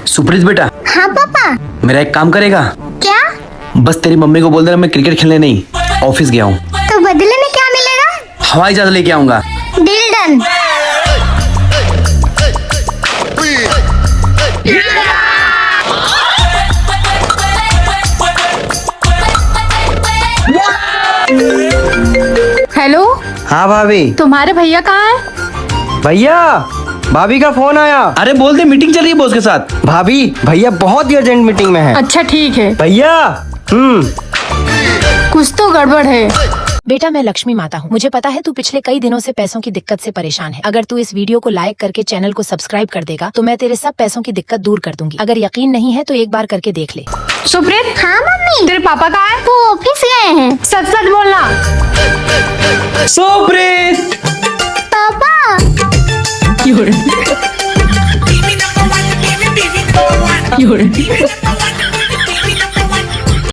सुप्रीत बेटा। हाँ पापा। मेरा एक काम करेगा? क्या? बस तेरी मम्मी को बोल देना मैं क्रिकेट खेलने नहीं, ऑफिस गया हूँ। तो बदले में क्या मिलेगा? हवाई जहाज लेके आऊंगा। Deal done. हेलो। हाँ भाभी। तुम्हारे भैया कहाँ है? भैया, भाभी का फोन आया। अरे बोल दे मीटिंग चल रही है बॉस के साथ। भाभी, भैया बहुत ही अर्जेंट मीटिंग में है। अच्छा ठीक है। भैया। कुछ तो गड़बड़ है। बेटा मैं लक्ष्मी माता हूँ। मुझे पता है तू पिछले कई दिनों से पैसों की दिक्कत से परेशान है। अगर तू इस वीडियो को लाइक करके चैनल को सब्सक्राइब कर देगा तो मैं तेरे सब पैसों की दिक्कत दूर कर दूंगी। अगर यकीन नहीं है तो एक बार करके देख ले। सुप्रीत। हाँ मम्मी। तेरे पापा कहाँ है? वो ऑफिस गए हैं। सच सच बोलना। सुप्रीत। पापा। क्यों?